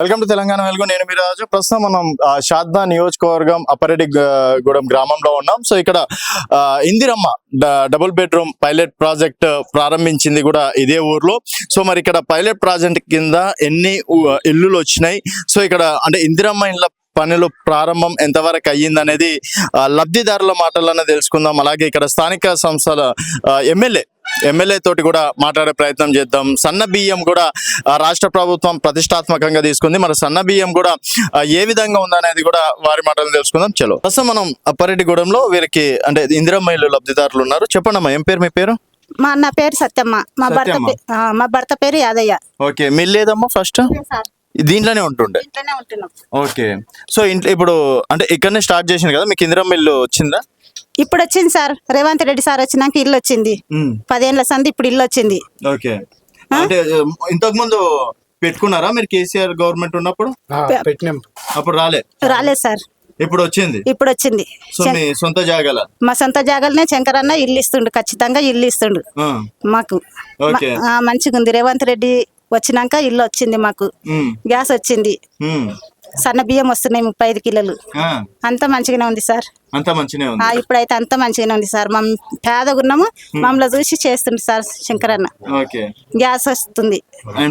Welcome to Telangana వెలుగు. నేను మీ రాజు. ప్రస్తుతం మనం షాద్నా నియోజకవర్గం అప్పారెడ్డిగూడెం గ్రామంలో ఉన్నాం. సో ఇక్కడ Indiramma double bedroom pilot project ప్రారంభించింది కూడా ఇదే ఊర్లో. సో మరి ఇక్కడ పైలట్ ప్రాజెక్ట్ కింద ఎన్ని ఇల్లులు వచ్చినాయి, సో ఇక్కడ అంటే ఇందిరమ్మ ఇళ్ళ పనులు ప్రారంభం ఎంతవరకు అయ్యింది అనేది లబ్ధిదారుల మాటల్లోనే తెలుసుకుందాం. అలాగే ఇక్కడ స్థానిక సంస్థల ఎమ్మెల్యే తోటి కూడా మాట్లాడే ప్రయత్నం చేద్దాం. సన్న బియ్యం కూడా రాష్ట్ర ప్రభుత్వం ప్రతిష్టాత్మకంగా తీసుకుంది. మరి సన్న బియ్యం కూడా ఏ విధంగా ఉందనేది కూడా వారి మాటలు తెలుసుకుందాం. చలో, ప్రస్తుతం మనం అప్పారెడ్డిగూడెంలో వీరికి అంటే ఇందిరమ్మ ఇల్లు లబ్ధిదారులు ఉన్నారు. చెప్పండి అమ్మా, ఏం పేరు మీ పేరు? మా అన్న పేరు సత్యమ్మ, మా భర్త పేరు యాదయ్య. ఓకే, మీ లేదమ్మా ఫస్ట్ దీంట్లోనే ఉంటుండే. ఓకే, సో ఇంట్లో ఇప్పుడు అంటే ఇక్కడనే స్టార్ట్ చేసింది కదా, మీకు ఇందిరమ్మ ఇల్లు వచ్చిందా? ఇప్పుడు వచ్చింది సార్, రేవంత్ రెడ్డి సార్ వచ్చినాక ఇల్లు వచ్చింది. 10 ఏళ్ల సంది ఇప్పుడు ఇల్లు వచ్చింది. ఓకే, అంటే ఇంతకు ముందు పెట్టుకున్నారా మీరు కేసీఆర్ గవర్నమెంట్ ఉన్నప్పుడు? అప్పుడు రాలేదు సార్, ఇప్పుడు వచ్చింది. సో మీ సొంత జాగాల? మా సొంత జాగాలనే శంకరన్న ఇల్లు ఇస్తుండు, ఖచ్చితంగా ఇల్లు ఇస్తుండు మాకు. మంచిగా ఉంది. రేవంత్ రెడ్డి వచ్చినాక ఇల్లు వచ్చింది మాకు, గ్యాస్ వచ్చింది, సన్న బియ్యం వస్తున్నాయి 35 కిలోలు. అంతా మంచిగానే ఉంది సార్. ఇప్పుడైతే అంత మంచిగానే ఉంది సార్. మేము పేదగా ఉన్నాము, మమ్మల్ని చూసి చేస్తుంది సార్ శంకరన్న. గ్యాస్ వస్తుంది,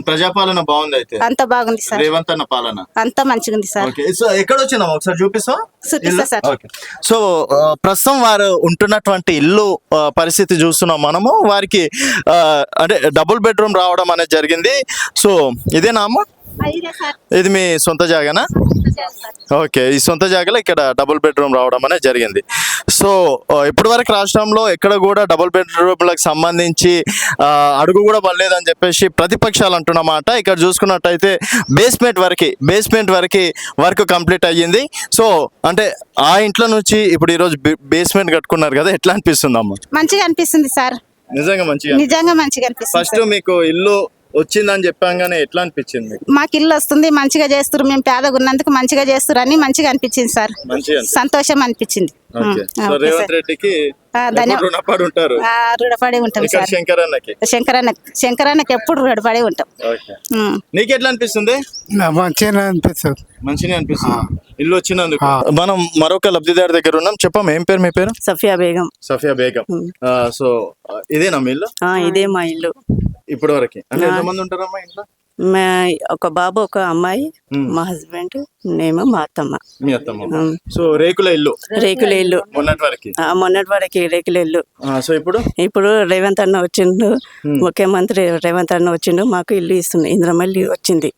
ప్రజాపాలన బాగుంది. అయితే అంత బాగుంది సార్, రేవంత్ అన్న పాలన అంత మంచిగా ఉంది సార్. ఎక్కడ వచ్చినా ఒకసారి చూపిస్తా సార్. సో ప్రస్తుతం వారు ఉంటున్నటువంటి ఇల్లు పరిస్థితి చూస్తున్నాం మనము. వారికి అంటే డబుల్ బెడ్రూమ్ రావడం అనేది జరిగింది. సో ఇదేనా అమ్మ? ఇది మీ సొంత జాగానా? ఓకే, ఈ సొంత జాగాలో ఇక్కడ డబుల్ బెడ్రూమ్ రావడం అనేది జరిగింది. సో ఇప్పటి వరకు రాష్ట్రంలో ఎక్కడ కూడా డబుల్ బెడ్రూమ్లకు సంబంధించి అడుగు కూడా పడలేదని చెప్పేసి ప్రతిపక్షాలు అంటున్నమాట. ఇక్కడ చూసుకున్నట్టయితే బేస్మెంట్ వరకు వర్క్ కంప్లీట్ అయ్యింది. సో అంటే ఆ ఇంట్లో నుంచి ఇప్పుడు ఈరోజు బేస్మెంట్ కట్టుకున్నారు కదా, ఎట్లా అనిపిస్తుంది అమ్మ? మంచిగా అనిపిస్తుంది సార్, నిజంగా మంచిగా అనిపిస్తుంది. ఫస్ట్ మీకు ఇల్లు వచ్చిందని చెప్పంగానే ఎట్లా అనిపించింది? మాకు ఇల్లు వస్తుంది, మంచిగా చేస్తారు, మేము పేదగా ఉన్నందుకు మంచిగా చేస్తారు అని మంచిగా అనిపించింది సార్, సంతోషం అనిపించింది. రేవంత్ రెడ్డికి రుణపడి ఉంటాం సార్. శంకరన్నకి ఎప్పుడు రుణపడి ఉంటాం. నీకు ఎట్లా అనిపిస్తుంది? మంచిగా అనిపిస్తుంది ఇల్లు వచ్చినందుకు. మనం మరొక లబ్ధిదారు దగ్గర ఉన్నాం. చెప్పాం, ఏం పేరు మీ పేరు? సఫియా బేగం. సో ఇదేనా మీ ఇల్లు? ఇదే మా ఇల్లు. ఇప్పటి వరకు అంటే ఎంతమంది ఉంటారమ్మా ఇంట్లో? ఒక బాబు, ఒక అమ్మాయి, మా హస్బెండ్, నేను, మా అత్తమ్మ. మీ అత్తమ్మ. సో రేకుల ఇల్లు మొన్నటి వరకు రేకుల ఇల్లు. సో ఇప్పుడు రేవంత్ అన్న వచ్చిండు, ముఖ్యమంత్రి రేవంత్ అన్న వచ్చిండు, మాకు ఇల్లు ఇస్తుంది, ఇందిరమ్మ ఇల్లు వచ్చింది.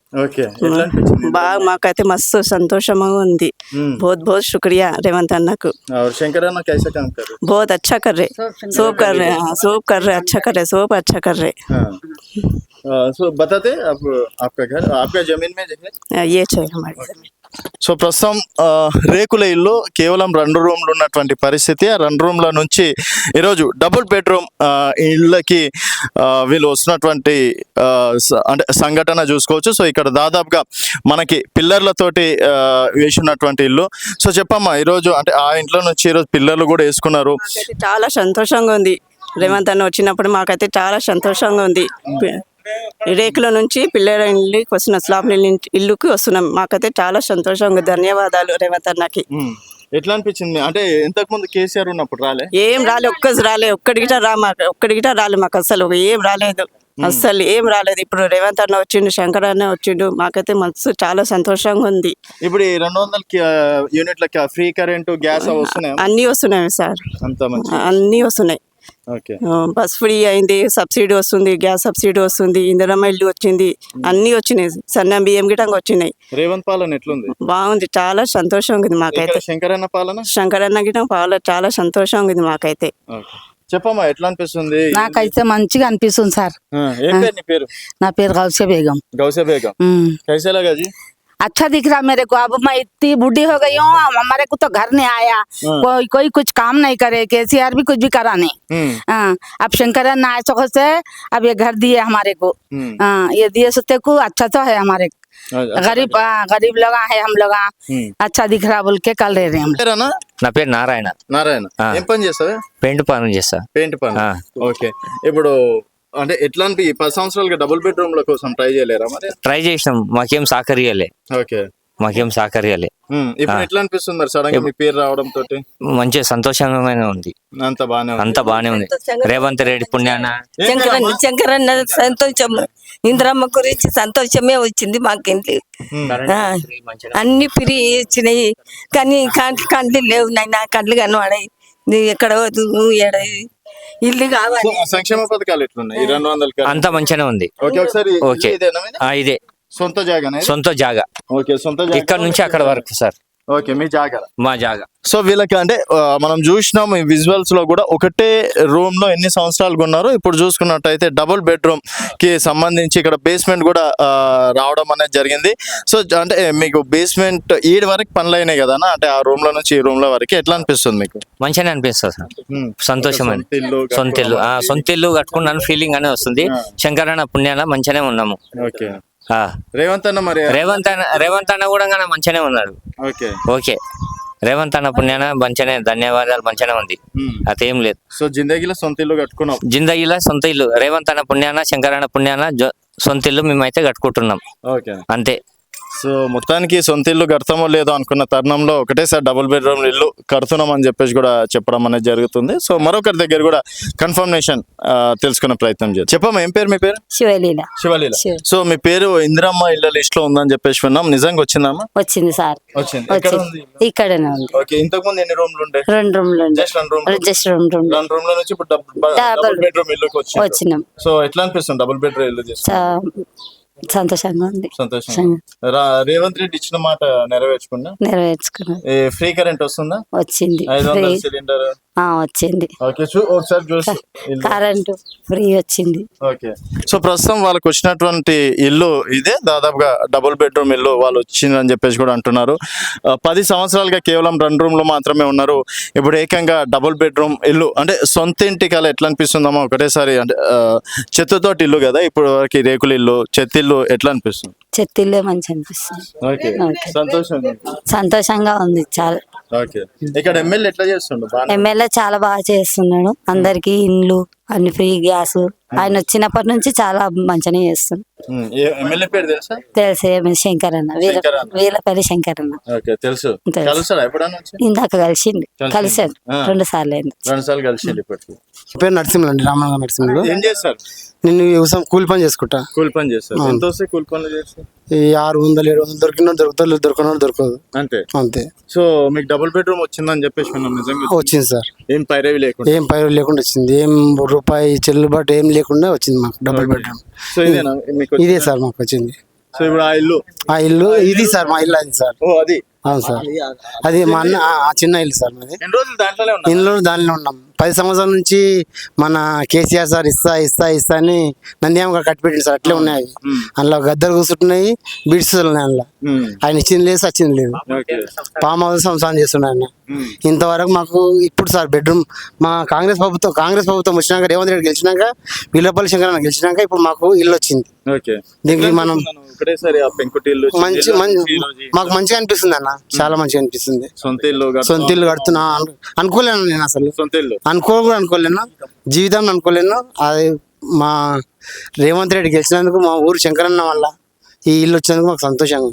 బాగా మాకైతే మస్తు సంతోషంగా ఉంది. बहुत बहुत शुक्रिया रेवंत अन्ना को. और शंकर अन्ना कैसा काम कर रहे? बहुत अच्छा कर रहे, सब कर रहे हैं, सब कर रहे, अच्छा कर रहे, सब अच्छा कर रहे. सो बताते आप आपका घर, आपका जमीन में है? ये है हमारी जमीन. సో ప్రస్తుతం రేకుల ఇల్లు కేవలం 2 రూమ్లు ఉన్నటువంటి పరిస్థితి. ఆ 2 రూమ్ల నుంచి ఈరోజు డబుల్ బెడ్రూమ్ ఇళ్ళకి వీళ్ళు వస్తున్నటువంటి అంటే సంఘటన చూసుకోవచ్చు. సో ఇక్కడ దాదాపుగా మనకి పిల్లర్లతోటి వేసినటువంటి ఇల్లు. సో చెప్పమ్మా, ఈరోజు అంటే ఆ ఇంట్లో నుంచి ఈరోజు పిల్లర్లు కూడా వేసుకున్నారు. చాలా సంతోషంగా ఉంది. రేవంత్ అన్న వచ్చినప్పుడు మాకైతే చాలా సంతోషంగా ఉంది. రేకుల నుంచి పిల్లల ఇల్లుకి వస్తున్న స్లాబ్ ఇల్లుకి వస్తున్నాం. మాకైతే చాలా సంతోషంగా. ధన్యవాదాలు రేవంత్ అన్నకి. ఎట్లా అనిపించింది? అంటే ఇంతకు ముందు కేసీఆర్ ఉన్నప్పుడు ఏం రాలే, ఒక్కడిగిట రాలే మాకు, అసలు ఏం రాలేదు, అస్సలు ఏం రాలేదు. ఇప్పుడు రేవంత్ అన్న వచ్చిండు, శంకర్ అన్న వచ్చిండు, మాకైతే మనసు చాలా సంతోషంగా ఉంది. ఇప్పుడు 200 యూనిట్ల ఫ్రీ కరెంటు, గ్యాస్ అన్ని వస్తున్నాయి సార్, అన్ని వస్తున్నాయి. బస్ ఫ్రీ అయింది, సబ్సిడీ వస్తుంది, గ్యాస్ సబ్సిడీ వస్తుంది, ఇందిరమ్మ ఇల్లు వచ్చింది, అన్ని వచ్చినాయి, సన్న బియ్యం గిటంగా వచ్చినాయి. రేవంత్ పాలన ఎట్లుంది? బాగుంది, చాలా సంతోషంగా ఉంది మాకైతే. శంకరన్న గిటం పాలన చాలా సంతోషంగా ఉంది మాకైతే. చెప్పమ్మా, ఎట్లా అనిపిస్తుంది? నాకైతే మంచిగా అనిపిస్తుంది సార్. నా పేరు గౌసియా బేగం. कैसा लगा जी? अच्छा दिख रहा मेरे को. अब मैं इतनी बूढ़ी हो गई हूँ, हमारे को तो घर नहीं आया, कोई कुछ काम नहीं करे, केसीआर भी कुछ भी करा नहीं. अब शंकरन आए सको से अब ये घर दिए हमारे को. ये दिए सत्य को अच्छा तो है, हमारे गरीब लोग है, हम लोग अच्छा दिख रहा बोल के कल रहे हम. నా పేరు నారాయణ. ఏం పని చేస్తావే? పెయింట్ పని చేస్తా. ఓకే, ఇప్పుడు అంటే ఎట్లా అనిపి 10 సంవత్సరాలుగా డబుల్ బెడ్రూమ్ల కోసం ట్రై చేయలేరా మరి? ట్రై చేసినాం, మాకేం సహకరియాలే, ఓకే. మాకేం సహకరియాలే. ఇప్పుడు ఎట్లా అనిపిస్తుంది మరి సడన్ గా మీ పేరు రావడం తోటి? మంచి సంతోషంగానే ఉంది, అంత బానే ఉంది. అంత బానే ఉంది. రేవంత్ రెడ్డి పుణ్యాన శంకరన్న సంతోషం, ఇంద్రమ్మ గురించి సంతోషమే వచ్చింది మాకేంటి. అన్ని ఫ్రీ ఇచ్చినాయి కానీ కండ్లు లేవు నాయన, కండ్లు కనబడాయి. ఎక్కడ ఇల్లు కావాలి. సో, సంక్షేమ పథకాలు ఎట్లున్నాయి? 200 అంత మంచిగానే ఉంది. ఓకే. ఒకసారి ఓకే. ఇదేనా మీది? ఇదే సొంత జాగానే? సొంత జాగా, ఓకే. సొంత జాగా ఇక్కడ నుంచి అక్కడ వరకు సార్, ఓకే. మీ జాగా? మా జాగా. సో వీళ్ళకి అంటే మనం చూసినాం ఈ విజువల్స్ లో కూడా ఒకటే రూమ్ లో ఎన్ని సంవత్సరాలు ఉన్నారు. ఇప్పుడు చూసుకున్నట్టయితే డబుల్ బెడ్రూమ్ కి సంబంధించి ఇక్కడ బేస్మెంట్ కూడా రావడం అనేది జరిగింది. సో అంటే మీకు బేస్మెంట్ ఈడి వరకు పనులు అయినాయి కదా అంటే ఆ రూమ్ లో నుంచి ఈ రూమ్ లో వరకు ఎట్లా అనిపిస్తుంది మీకు? మంచిగానే అనిపిస్తుంది సార్, సంతోషమైన సొంత ఇల్లు కట్టుకున్నాను ఫీలింగ్ అనే వస్తుంది. శంకరన్న పుణ్యాన మంచిగానే ఉన్నాము. ఓకే. రేవంత్ అన్న మరి? రేవంత్ అన్న కూడా మంచిగానే ఉన్నాడు. ఓకే. ఓకే. రేవంత్ అన్న పుణ్యాన మంచిగానే, ధన్యవాదాలు, మంచిగానే ఉంది, అదేం లేదు. సో జిందగీలో సొంత ఇల్లు కట్టుకున్నాం. జిందగీలో సొంత ఇల్లు రేవంత్ అన్న పుణ్యాన, శంకరన్న పుణ్యాన సొంత ఇల్లు మేమైతే కట్టుకుంటున్నాం. ఓకే. అంతే. సో మొత్తానికి సొంత ఇల్లు కడతామో లేదో అనుకున్న తరుణంలో ఒకటేసారి డబుల్ బెడ్రూమ్ ఇల్లు కడుతున్నాం అని చెప్పేసి కూడా చెప్పడం అనేది జరుగుతుంది. సో మరొకరి దగ్గర కూడా కన్ఫర్మేషన్ తెలుసుకునే ప్రయత్నం చేద్దాం. చెప్పమ్మా, ఏం పేరు మీ పేరు? శివలీల. శివలీల. సో మీ పేరు ఇందిరమ్మ ఇళ్ళ లిస్ట్ లో ఉందని చెప్పేసి విన్నాం, నిజంగా వచ్చిందమ్మా? వచ్చింది సార్, వచ్చింది. ఎక్కడ ఉంది? ఇక్కడనే ఉంది. ఓకే. ఇంతకు ముందు ఎన్ని రూమ్లు ఉండే? 2 రూమ్లు జస్ట్ 2 రూమ్లు. జస్ట్ 2 రూమ్లు. 2 రూమ్ల నుంచి ఇప్పుడు డబుల్ బెడ్రూమ్ ఇల్లుకి వచ్చినాం. సో ఎట్లా అనిపిస్తుంది డబుల్ బెడ్రూమ్ ఇల్లు చేస్తే? సంతోషంగా ఉంది. సంతోషం. రేవంత్ రెడ్డి ఇచ్చిన మాట నెరవేర్చుకున్నాం. ఫ్రీ కరెంట్ వస్తుందా? వచ్చింది. 500 సిలిండర్ వచ్చింది. ఓకే. ఒకసారి చూసి కరెంటు ఫ్రీ వచ్చింది. ఓకే. సో ప్రస్తుతం వాళ్ళకి వచ్చినటువంటి ఇల్లు ఇదే, దాదాపుగా డబుల్ బెడ్రూమ్ ఇల్లు వాళ్ళు వచ్చిందని చెప్పేసి కూడా అంటున్నారు. 10 సంవత్సరాలుగా కేవలం 2 రూమ్లు మాత్రమే ఉన్నారు. ఇప్పుడు ఏకంగా డబుల్ బెడ్రూమ్ ఇల్లు అంటే సొంత ఇంటి కల ఎట్లా అనిపిస్తుందమ్మా? ఒకటేసారి అంటే చెత్తతోటి ఇల్లు కదా, ఇప్పుడు వరకు రేకుల ఇల్లు, చెత్తిల్లు ఎట్లా అనిపిస్తుంది? చెత్తిల్లే మంచి అనిపిస్తుంది. ఓకే. సంతోషంగా ఉంది చాలా. ఓకే. ఇక్కడ ఎమ్మెల్యే ఎట్లా చేస్తుండు? ఎమ్మెల్యే చాలా బాగా చేస్తున్నాడు, అందరికి ఇండ్లు అన్ని ఫ్రీ, గ్యాస్. ఆయన వచ్చినప్పటి నుంచి చాలా మంచిగా చేస్తుంది. ఎమ్మెల్యే పేరు తెలుసా? తెలుసు, శంకరన్న, వీళ్ళపల్లి శంకరన్న. ఓకే. తెలుసు. కలుస్తాడా ఎప్పుడన్నా? ఇందాక కలిసిండు, కలిసాడు 2 సార్లు అయింది. 2 సార్లు కలిసిండు. ఇప్పటికి పేరు నరసింహులు అండి, రామనగర్ నరసింహులు. ఏం చేస్తారు? నేను వ్యవసాయం కూలి పని చేసుకుంటా. కూలి పని చేస్తారు. ఎంత వస్తాయి కూలి పనులు చేస్తే? ఈ 600-700 దొరికిన దొరుకుతారు, దొరకనోడు దొరకదు. అంతే. అంతే. సో మీకు డబుల్ బెడ్రూమ్ వచ్చిందని చెప్పేసి విన్నాం, నిజంగా వచ్చింది సార్. ఏం పైరవి లేకుండా? ఏం పైరు లేకుండా వచ్చింది, ఏం రూపాయి చెల్లుబాటు ఏం లేకుండా వచ్చింది మాకు డబుల్ బెడ్రూమ్. సో ఇదేనా మీకు? ఇదే సార్ మాకు వచ్చింది. సో ఇప్పుడు ఆ ఇల్లు ఇది సార్, మా ఇల్లు అది సార్. ఓ అది. అవును సార్, అది మా అన్న చిన్న ఇల్లు సార్ మాది. ఎన్ని రోజులు దాంట్లోనే ఉన్నా? ఇల్లు దానిలో ఉన్నాం. 10 సంవత్సరాల నుంచి మన కేసీఆర్ సార్ ఇస్తా అని నంద్యామగా కట్టిపెట్టింది సార్. అట్లే ఉన్నాయి, అందులో గద్దరు కూర్చుంటున్నాయి, బీడ్స్ ఉన్నాయి అందులో. ఆయన ఇచ్చింది లేదు, వచ్చింది లేదు. పామ్ హౌస్ సంసారం చేస్తున్నాయి ఆయన. ఇంతవరకు మాకు ఇప్పుడు సార్ బెడ్రూమ్ మా కాంగ్రెస్ ప్రభుత్వం వచ్చినాక, రేవంత్ రెడ్డి గెలిచినాక, వీళ్ళపల్లి శంకరన్న గెలిచినాక ఇప్పుడు మాకు ఇల్లు వచ్చింది. దీనికి మనం మాకు మంచిగా అనిపిస్తుంది అన్న, చాలా మంచిగా అనిపిస్తుంది. సొంత ఇల్లు కడుతున్నా అనుకోలేను నేను, అసలు అనుకోలేను, జీవితంలో అనుకోలేను. అది మా రేవంత్ రెడ్డి గెలిచినందుకు, మా ఊరు శంకరన్న వల్ల ఈ ఇల్లు వచ్చినందుకు మాకు సంతోషంగా ఉంది.